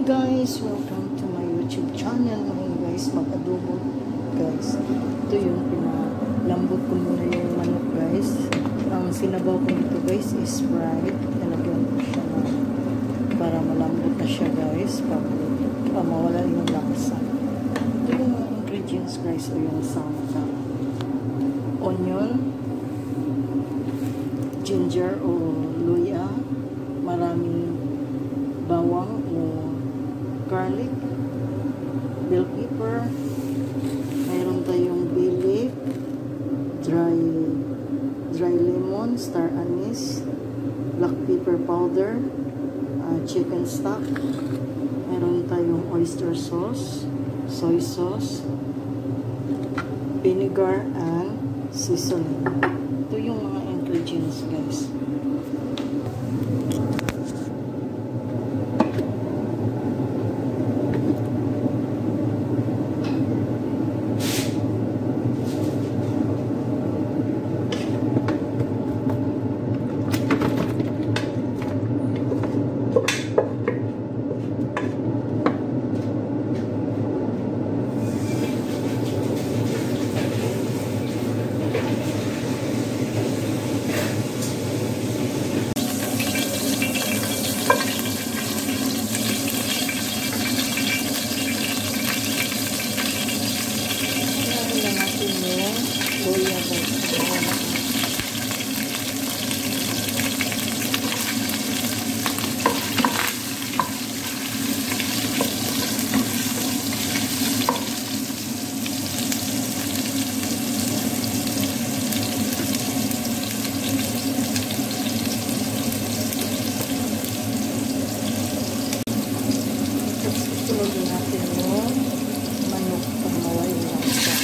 guys, welcome to my YouTube channel. Ngayon guys, mag-adobo guys. Ito yung pinalambot ko muna yung manok guys. Ang sinabaw ko nito guys is fried. Nalagyan ko siya na para malambot na siya guys. Para mawala yung lasa. Ito yung ingredients guys o yung sangka. Onion, ginger o luya, maraming bawang o garlic, bell pepper, mayroon tayong bay leaf, dry lemon, star anise, black pepper powder, chicken stock, mayroon tayong oyster sauce, soy sauce, vinegar, and seasoning. Ito yung mga ingredients guys. Tulogin natin yung manok pang mawala yung lasa.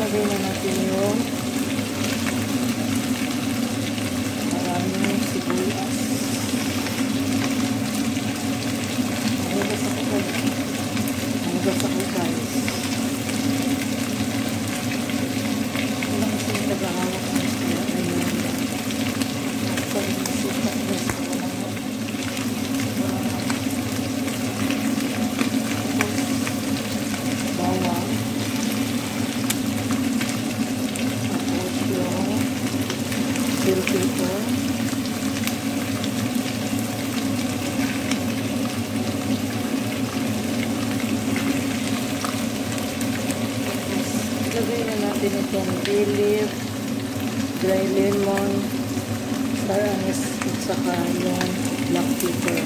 Lagay na natin yung maraming sibuyas. Magas ako guys. Walang kasi nagahawak ng sila. Ayun. Pag-isipat guys. Bawang. Bell pepper, lagay na natin itong bay leaf, dry lemon, star anise at saka yung black pepper.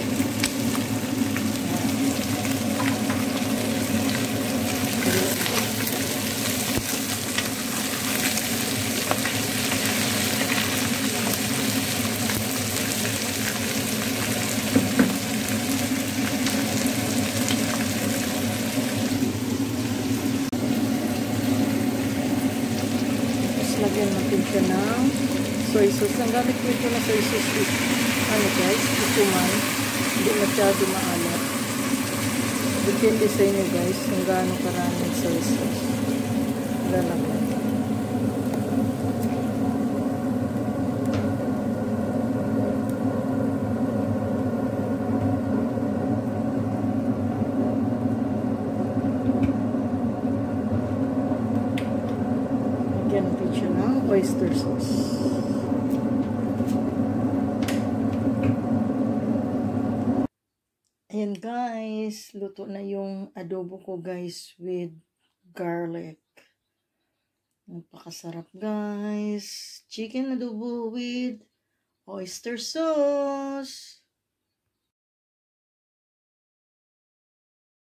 Lagyan natin siya ng soy sauce. Ang gamit ko ito na soy sauce is, guys, ito man, hindi masyado maalat. Depende sa inyo guys, kung gaano karaming soy sauce. Lalagyan. Lagyan natin siya ng oyster sauce. Ayan guys, luto na yung adobo ko guys with garlic. Napakasarap guys. Chicken adobo with oyster sauce.